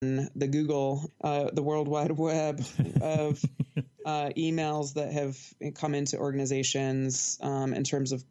the Google, the World Wide Web of emails that have come into organizations in terms of,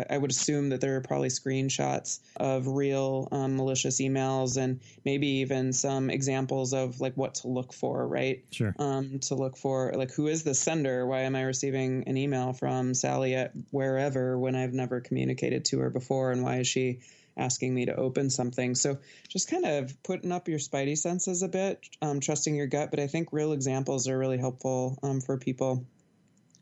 I would assume that there are probably screenshots of real malicious emails and maybe even some examples of like what to look for, right? Sure. To look for like, who is the sender? Why am I receiving an email from Sally at wherever when I've never communicated to her before? And why is she asking me to open something? So just kind of putting up your spidey senses a bit, trusting your gut. But I think real examples are really helpful for people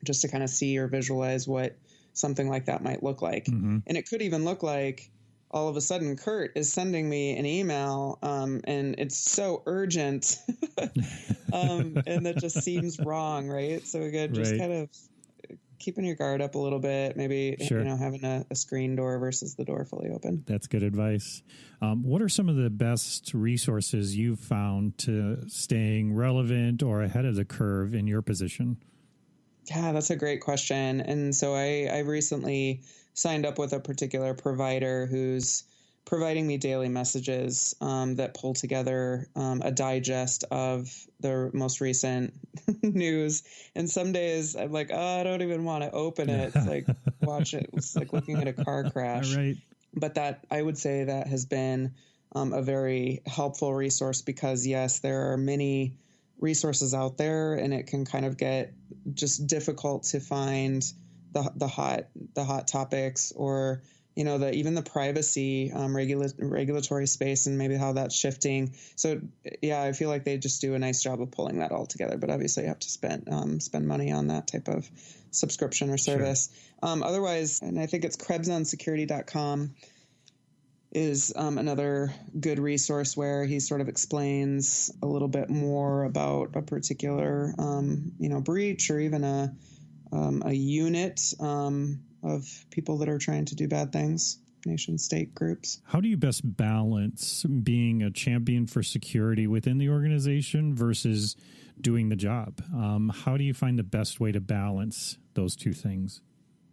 just to kind of see or visualize what something like that might look like. Mm-hmm. And it could even look like all of a sudden Kurt is sending me an email and it's so urgent and that just seems wrong, right? So again, just kind of keeping your guard up a little bit, maybe, having a screen door versus the door fully open. That's good advice. What are some of the best resources you've found to staying relevant or ahead of the curve in your position? Yeah, that's a great question. And so I recently signed up with a particular provider who's providing me daily messages that pull together a digest of the most recent news. And some days I'm like, I don't even want to open it. It's like watch it. It's like looking at a car crash. Right. But that I would say that has been a very helpful resource because, yes, there are many resources out there and it can kind of get just difficult to find the hot topics or even the privacy regulatory space and maybe how that's shifting. So yeah, I feel like they just do a nice job of pulling that all together. But obviously, you have to spend money on that type of subscription or service. Sure. Otherwise, and I think it's krebsonsecurity.com is another good resource where he sort of explains a little bit more about a particular breach or even a unit of people that are trying to do bad things, nation state groups. How do you best balance being a champion for security within the organization versus doing the job? How do you find the best way to balance those two things?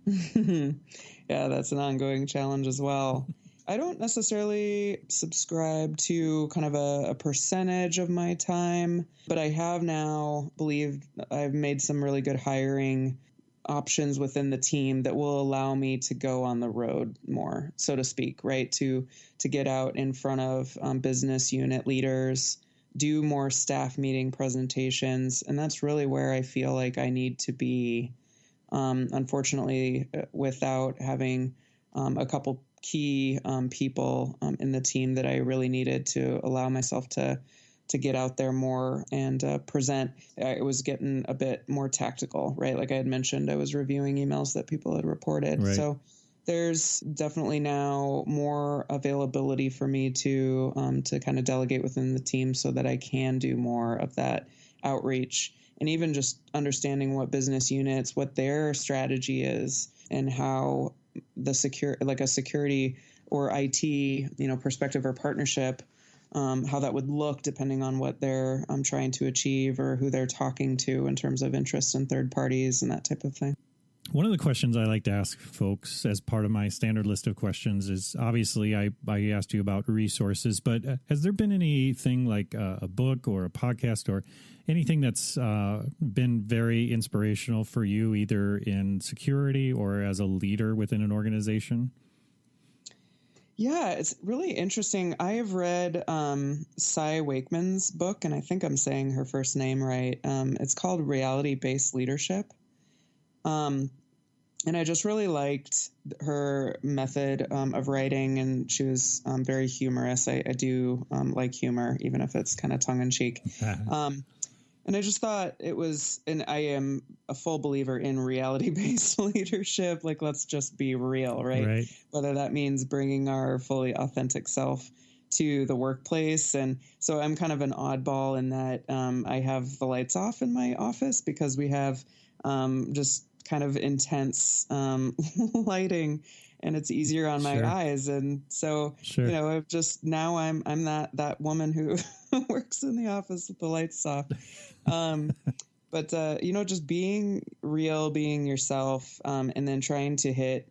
Yeah, that's an ongoing challenge as well. I don't necessarily subscribe to kind of a percentage of my time, but I have now believed I've made some really good hiring options within the team that will allow me to go on the road more, so to speak, right? To get out in front of business unit leaders, do more staff meeting presentations. And that's really where I feel like I need to be. Unfortunately, without having a couple key people in the team that I really needed to allow myself to get out there more and present. I was getting a bit more tactical, right? Like I had mentioned, I was reviewing emails that people had reported. Right. So there's definitely now more availability for me to kind of delegate within the team so that I can do more of that outreach and even just understanding what business units, what their strategy is and how the security or IT, perspective or partnership, how that would look depending on what they're trying to achieve or who they're talking to in terms of interest in third parties and that type of thing. One of the questions I like to ask folks as part of my standard list of questions is obviously I asked you about resources, but has there been anything like a book or a podcast or anything that's been very inspirational for you either in security or as a leader within an organization? Yeah, it's really interesting. I have read Cy Wakeman's book, and I think I'm saying her first name right. It's called Reality-Based Leadership. And I just really liked her method of writing, and she was very humorous. I do like humor, even if it's kind of tongue-in-cheek. And I just thought it was, and I am a full believer in reality-based leadership. Like, let's just be real, right? Whether that means bringing our fully authentic self to the workplace. And so I'm kind of an oddball in that I have the lights off in my office because we have just kind of intense lighting, and it's easier on my eyes. And so, I've just, now I'm that woman who works in the office with the lights off. But just being real, being yourself, and then trying to hit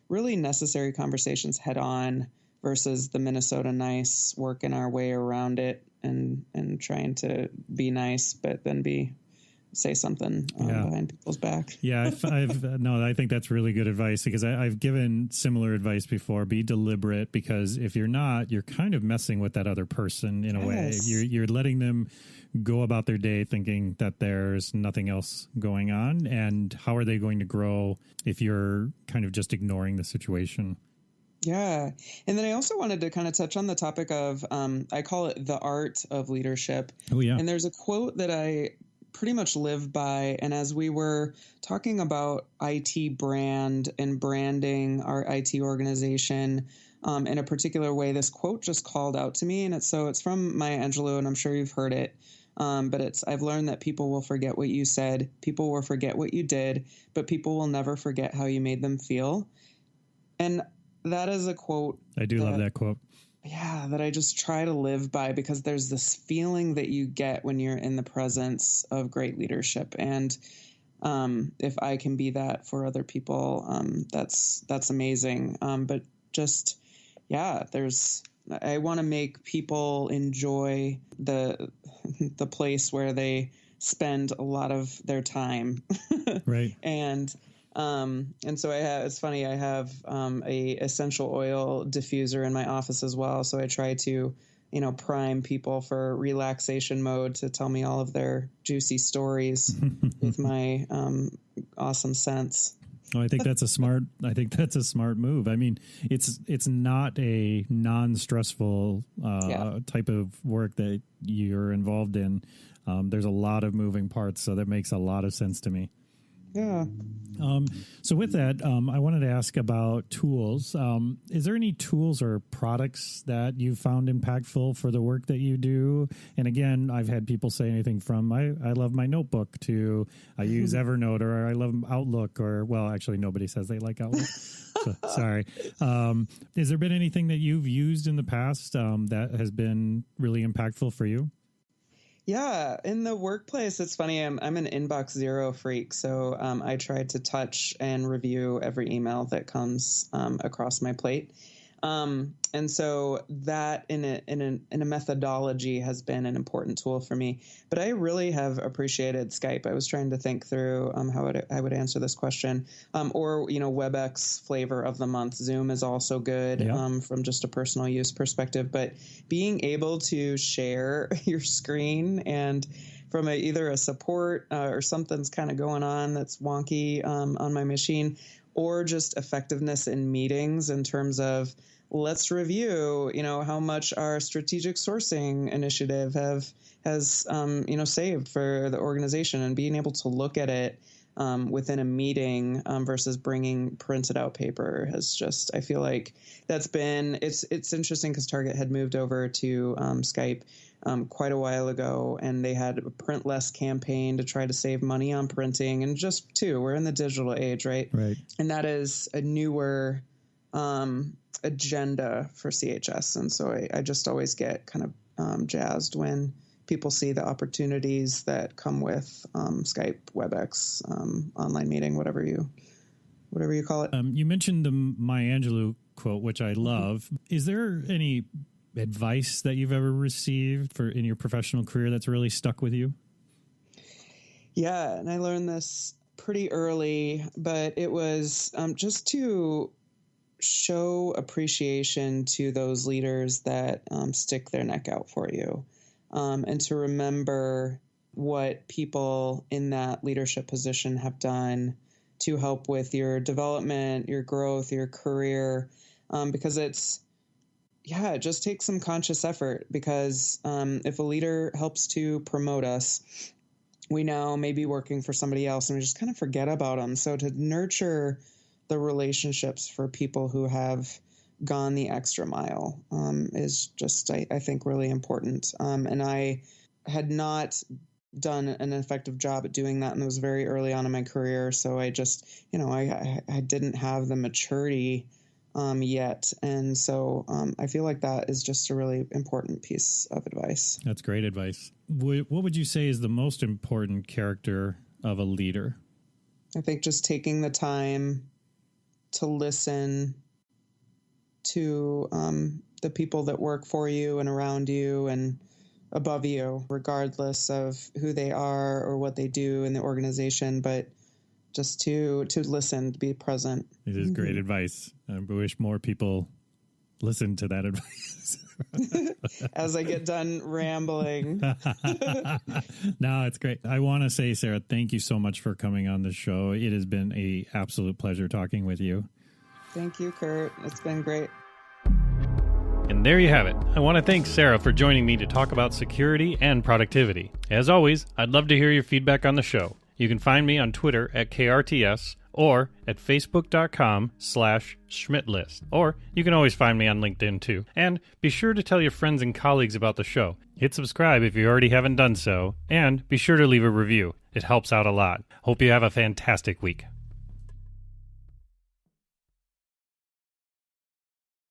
really necessary conversations head on versus the Minnesota nice, working our way around it and trying to be nice, but then say something behind people's back. Yeah, I think that's really good advice, because I've given similar advice before. Be deliberate, because if you're not, you're kind of messing with that other person in a way. You're letting them go about their day thinking that there's nothing else going on. And how are they going to grow if you're kind of just ignoring the situation? Yeah. And then I also wanted to kind of touch on the topic of, I call it the art of leadership. Oh, yeah. And there's a quote that I pretty much live by. And as we were talking about IT brand and branding our IT organization in a particular way, this quote just called out to me. And it's from Maya Angelou, and I'm sure you've heard it. But I've learned that people will forget what you said, people will forget what you did, but people will never forget how you made them feel. And that is a quote. I do love that quote. Yeah, that I just try to live by, because there's this feeling that you get when you're in the presence of great leadership. And if I can be that for other people, that's amazing. But just, I want to make people enjoy the place where they spend a lot of their time. Right. And so it's funny, I have a essential oil diffuser in my office as well. So I try to, prime people for relaxation mode to tell me all of their juicy stories with my awesome scents. Oh, I think that's a smart move. I mean, it's not a non-stressful type of work that you're involved in. There's a lot of moving parts, so that makes a lot of sense to me. Yeah. So with that, I wanted to ask about tools. Is there any tools or products that you found impactful for the work that you do? And again, I've had people say anything from I love my notebook to I use Evernote, or I love Outlook, or, well, actually nobody says they like Outlook. So, sorry. Has there been anything that you've used in the past that has been really impactful for you? Yeah, in the workplace, it's funny. I'm an inbox zero freak, so I try to touch and review every email that comes across my plate, and so that in a methodology has been an important tool for me. But I really have appreciated Skype. I was trying to think through how I would answer this question, or WebEx flavor of the month. Zoom is also good from just a personal use perspective, but being able to share your screen and from either a support or something's kind of going on that's wonky on my machine, or just effectiveness in meetings in terms of let's review, how much our strategic sourcing initiative has saved for the organization, and being able to look at it within a meeting versus bringing printed out paper has just, I feel like that's been, it's interesting because Target had moved over to Skype quite a while ago, and they had a print less campaign to try to save money on printing. And just we're in the digital age, right? Right. And that is a newer agenda for CHS. And so I just always get kind of jazzed when people see the opportunities that come with Skype, WebEx, online meeting, whatever you call it. You mentioned the Maya Angelou quote, which I love. Is there any advice that you've ever received in your professional career that's really stuck with you? Yeah, and I learned this pretty early, but it was just to show appreciation to those leaders that stick their neck out for you, and to remember what people in that leadership position have done to help with your development, your growth, your career, because it just takes some conscious effort, because if a leader helps to promote us, we now may be working for somebody else and we just kind of forget about them. So to nurture the relationships for people who have gone the extra mile is just, I think, really important. And I had not done an effective job at doing that, and it was very early on in my career. So I just, I didn't have the maturity yet. And so I feel like that is just a really important piece of advice. That's great advice. What would you say is the most important character of a leader? I think just taking the time to listen to the people that work for you and around you, and above you, regardless of who they are or what they do in the organization, but just to listen, to be present. It is great advice. I wish more people listen to that advice. As I get done rambling. No, it's great. I want to say, Sarah, thank you so much for coming on the show. It has been an absolute pleasure talking with you. Thank you, Kurt. It's been great. And there you have it. I want to thank Sarah for joining me to talk about security and productivity. As always, I'd love to hear your feedback on the show. You can find me on Twitter at KRTS or at facebook.com/Schmidtlist. Or you can always find me on LinkedIn too. And be sure to tell your friends and colleagues about the show. Hit subscribe if you already haven't done so. And be sure to leave a review. It helps out a lot. Hope you have a fantastic week.